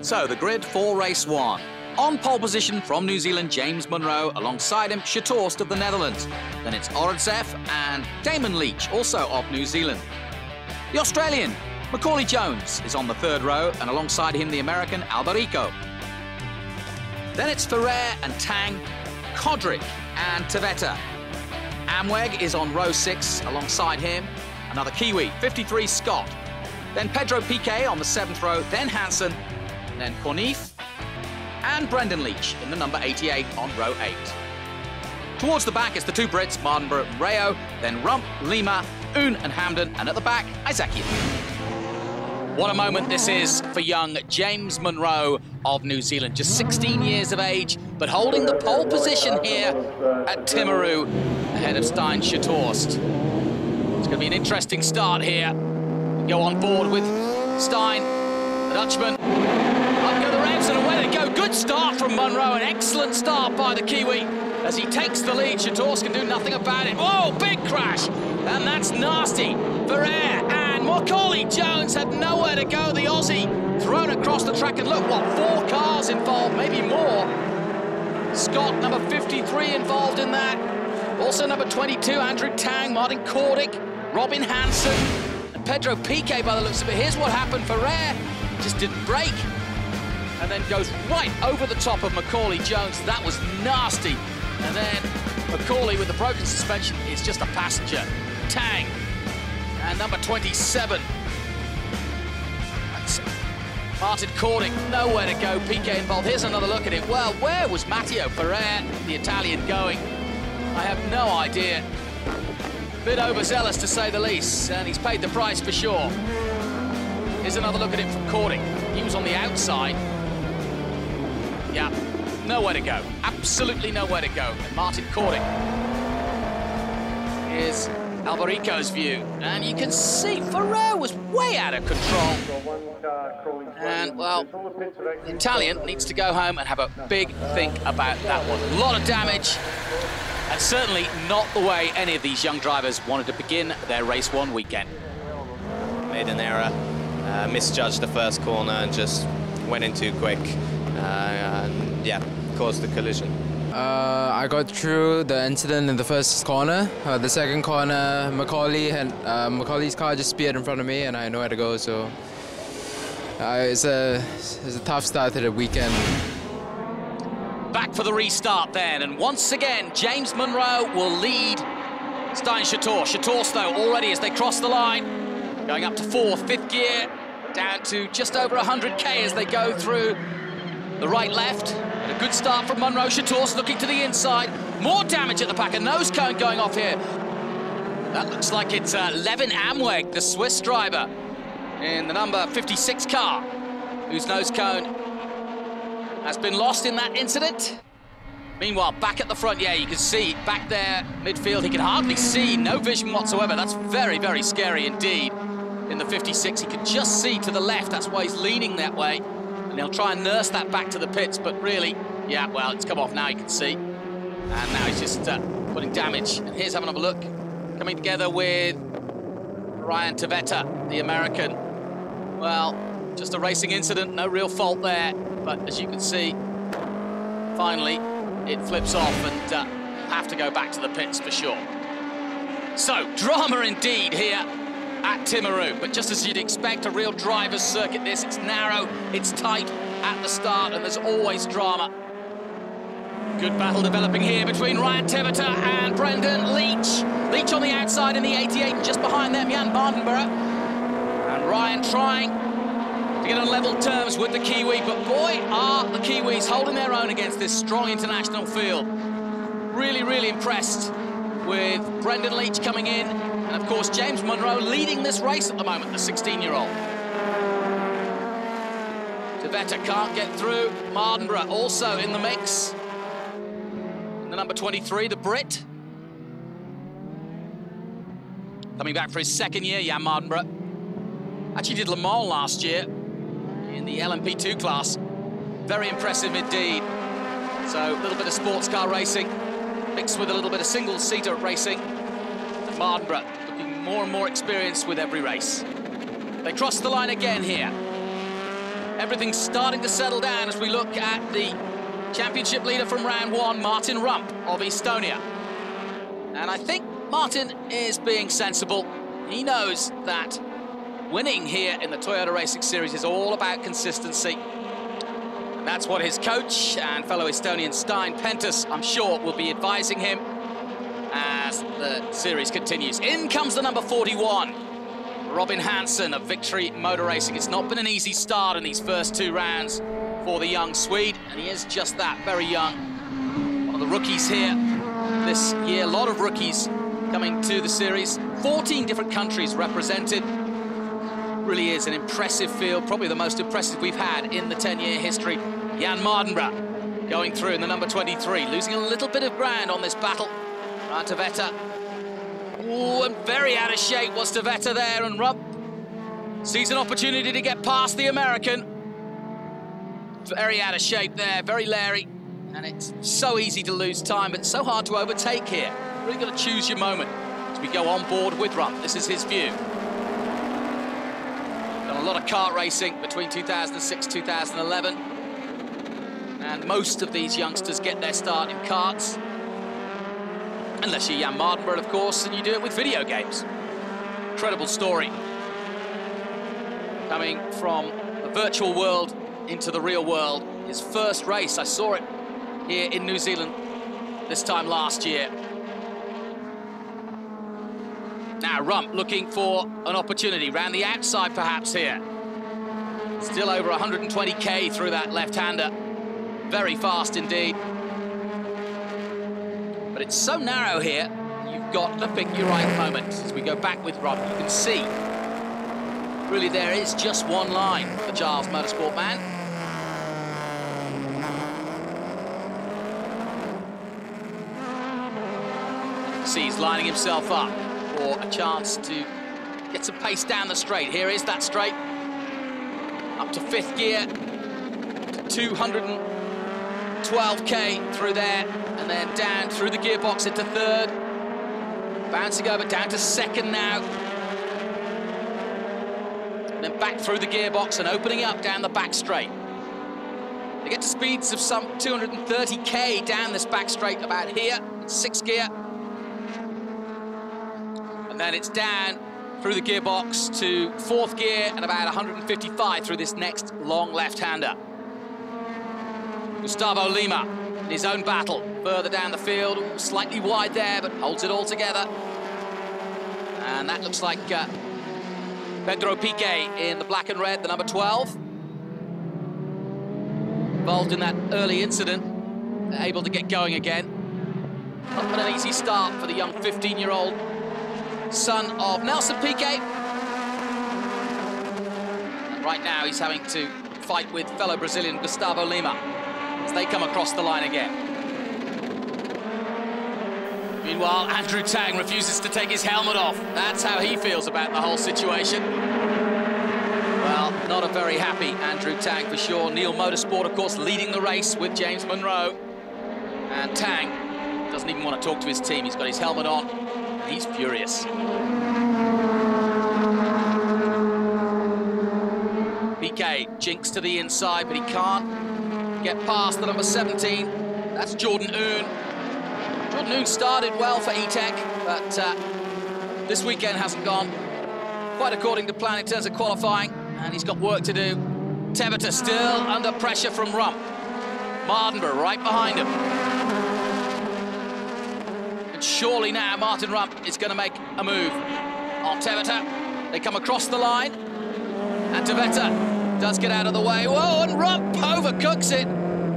So the grid for race one. On pole position from New Zealand, James Munro. Alongside him, Shtorst of the Netherlands. Then it's Oredzef and Damon Leach, also of New Zealand. The Australian, Macaulay Jones, is on the third row, and alongside him, the American, Alberico. Then it's Ferrer and Tang, Kodrick and Tveta. Amweg is on row 6, alongside him, another Kiwi, 53, Scott. Then Pedro Piquet on the 7th row, then Hansen, then Corneef, and Brendan Leach in the number 88 on row 8. Towards the back, it's the two Brits, Mardenborough and Rayo, then Rump, Lima, Oon and Hamden, and at the back, Isakian. What a moment this is for young James Munro of New Zealand. Just 16 years of age, but holding the pole position here at TImaru, ahead of Stijn Shtorst. It's going to be an interesting start here. Go on board with Stijn, the Dutchman. Up go the revs and away they go. Good start from Munro, an excellent start by the Kiwi. As he takes the lead, Shtorst can do nothing about it. Oh, big crash, and that's nasty. Ferrer and Macaulay Jones had nowhere to go. The Aussie thrown across the track, and look, what, 4 cars involved, maybe more. Scott, number 53, involved in that. Also number 22, Andrew Tang, Martin Cordick, Robin Hansen, and Pedro Piquet by the looks of it. Here's what happened. Ferrer just didn't brake, and then goes right over the top of Macaulay Jones. That was nasty. And then Macaulay with the broken suspension is just a passenger. Tang and number 27. That's Martin Cordick, nowhere to go. Piquet involved. Here's another look at it. Well, where was Matteo Ferrer, the Italian, going? I have no idea. Bit overzealous to say the least, and he's paid the price for sure. Here's another look at it from Cordick. He was on the outside. Yeah. Nowhere to go, absolutely nowhere to go. And Martin Cordick is Alberico's view, and you can see Ferrer was way out of control. And, well, the Italian needs to go home and have a big think about that one. A lot of damage, and certainly not the way any of these young drivers wanted to begin their race one weekend. Made an error, misjudged the first corner and just went in too quick. And yeah, caused the collision. I got through the incident in the first corner. The second corner, Macaulay's car just speared in front of me, and I had nowhere to go. So it's a tough start to the weekend. Back for the restart then, and once again, James Munro will lead Stijn Shtorst. Shtorst, though, already as they cross the line, going up to 4th, 5th gear, down to just over 100k as they go through the right-left. And a good start from Munro. Shtorst looking to the inside. More damage at the back. A nose cone going off here. That looks like it's Levin Amweg, the Swiss driver, in the number 56 car, whose nose cone has been lost in that incident. Meanwhile, back at the front, yeah, you can see back there, midfield, he can hardly see, no vision whatsoever. That's very, very scary indeed. In the 56, he can just see to the left. That's why he's leaning that way. And he'll try and nurse that back to the pits, but really, yeah, well, it's come off now, you can see. And now he's just putting damage. And here's having a look. Coming together with Ryan Tveta, the American. Well, just a racing incident, no real fault there. But as you can see, finally, it flips off and have to go back to the pits for sure. So, drama indeed here at TImaru, but just as you'd expect, a real driver's circuit this. It's narrow, it's tight at the start, and there's always drama. Good battle developing here between Ryan Tveta and Brendan Leach. Leach on the outside in the 88, and just behind them, Jan Mardenborough. And Ryan trying to get on level terms with the Kiwi, but boy, are the Kiwis holding their own against this strong international field. Really, really impressed with Brendan Leach coming in, and of course James Munro leading this race at the moment, the 16-year-old. Tveta can't get through. Mardenborough also in the mix. And the number 23, the Brit. Coming back for his second year, Jan Mardenborough. Actually did Le Mans last year in the LMP2 class. Very impressive indeed. So a little bit of sports car racing, mixed with a little bit of single-seater racing. And Mardenborough looking more and more experienced with every race. They cross the line again here. Everything's starting to settle down as we look at the championship leader from round one, Martin Rump of Estonia. And I think Martin is being sensible. He knows that winning here in the Toyota Racing Series is all about consistency. And that's what his coach and fellow Estonian Stein Pentus, I'm sure, will be advising him as the series continues. In comes the number 41, Robin Hansen of Victory Motor Racing. It's not been an easy start in these first two rounds for the young Swede, and he is just that, very young. One of the rookies here this year, a lot of rookies coming to the series. 14 different countries represented. Really is an impressive field, probably the most impressive we've had in the 10-year history. Jan Mardenborough going through in the number 23, losing a little bit of ground on this battle. Ryan Tveta. Ooh, and very out of shape was Tveta there, and Rump sees an opportunity to get past the American. Very out of shape there, very leery, and it's so easy to lose time, but it's so hard to overtake here. Really got to choose your moment as we go on board with Rump. This is his view. Done a lot of kart racing between 2006 and 2011, and most of these youngsters get their start in karts. Unless you're Jan Mardenborough, of course, and you do it with video games. Incredible story. Coming from the virtual world into the real world. His first race, I saw it here in New Zealand this time last year. Now Rump looking for an opportunity, round the outside perhaps here. Still over 120k through that left-hander. Very fast indeed. But it's so narrow here, you've got to pick your right moment. As we go back with Rump, you can see really there is just one line for Giles Motorsport man. See, he's lining himself up for a chance to get some pace down the straight. Here is that straight. Up to fifth gear, to 212k through there, and then down through the gearbox into third. Bouncing over down to second now. And then back through the gearbox and opening up down the back straight. They get to speeds of some 230k down this back straight about here, sixth gear. And then it's down through the gearbox to fourth gear and about 155 through this next long left-hander. Gustavo Lima in his own battle, further down the field, slightly wide there, but holds it all together. And that looks like Pedro Piquet in the black and red, the number 12. Involved in that early incident, able to get going again. Not been an easy start for the young 15-year-old son of Nelson Piquet. And right now he's having to fight with fellow Brazilian Gustavo Lima as they come across the line again. Meanwhile, Andrew Tang refuses to take his helmet off. That's how he feels about the whole situation. Well, not a very happy Andrew Tang for sure. Neil Motorsport, of course, leading the race with James Monroe. And Tang doesn't even want to talk to his team. He's got his helmet on. He's furious. Piquet jinks to the inside, but he can't get past the number 17. That's Jordan Oon. Jordan Oon started well for E-Tech, but this weekend hasn't gone quite according to plan in terms of qualifying, and he's got work to do. Tveta still under pressure from Rump. Mardenborough right behind him. Surely now Martin Rump is going to make a move on Tveta. They come across the line, and Tveta does get out of the way. Whoa, and Rump overcooks it.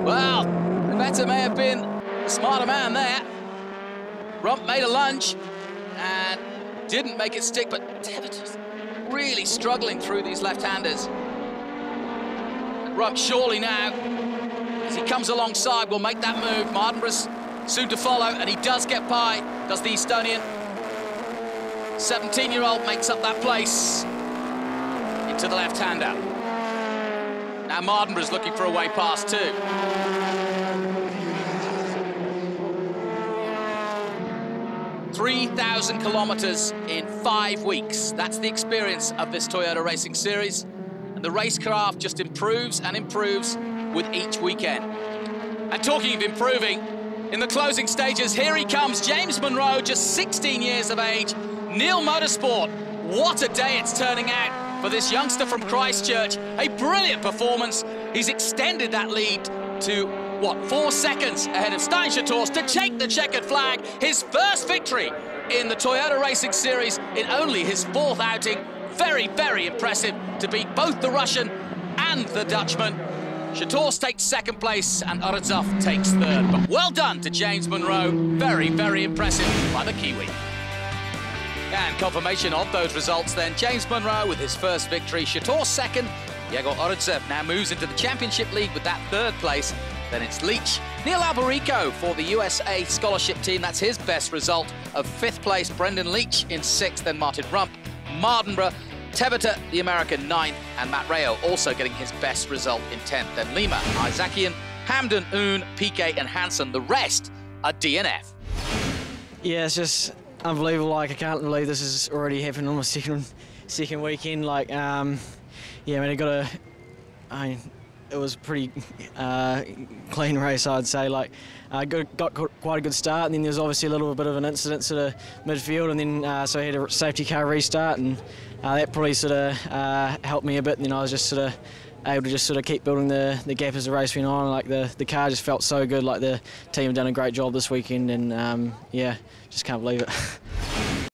Well, Tveta may have been the smarter man there. Rump made a lunge and didn't make it stick, but Tveta's really struggling through these left-handers. Rump surely now, as he comes alongside, will make that move. Mardenborough's soon to follow, and he does get by, does the Estonian. 17-year-old makes up that place into the left-hander. Now Mardenborough's looking for a way past too. $3,000 kilometers in 5 weeks. That's the experience of this Toyota Racing Series. And and the racecraft just improves and improves with each weekend. And talking of improving, in the closing stages, here he comes, James Monroe, just 16 years of age. Neil Motorsport, what a day it's turning out for this youngster from Christchurch. A brilliant performance. He's extended that lead to, what, 4 seconds ahead of Stein Shatours to take the checkered flag. His first victory in the Toyota Racing Series in only his 4th outing. Very, very impressive to beat both the Russian and the Dutchman. Shatours takes 2nd place and Orzov takes 3rd. But well done to James Monroe. Very, very impressive by the Kiwi. And confirmation of those results then. James Monroe with his first victory. Shatours 2nd. Yegor Orzov now moves into the Championship League with that 3rd place. Then it's Leach. Neil Alberico for the USA Scholarship Team. That's his best result of 5th place. Brendan Leach in 6th. Then Martin Rump, Mardenborough, Tebeta, the American, 9th, and Matt Rayo also getting his best result in 10th. Then Lima, Isaacian, Hamden, Oon, Piquet, and Hansen. The rest are DNF. Yeah, it's just unbelievable. Like, I can't believe this has already happened on my second weekend. Like, yeah, I mean, it was a pretty clean race, I'd say. Like, got quite a good start, and then there was obviously a little bit of an incident sort of midfield, and then so I had a safety car restart, and that probably sort of helped me a bit. And then I was just sort of able to just sort of keep building the gap as the race went on. Like, the car just felt so good. Like, the team have done a great job this weekend, and yeah, just can't believe it.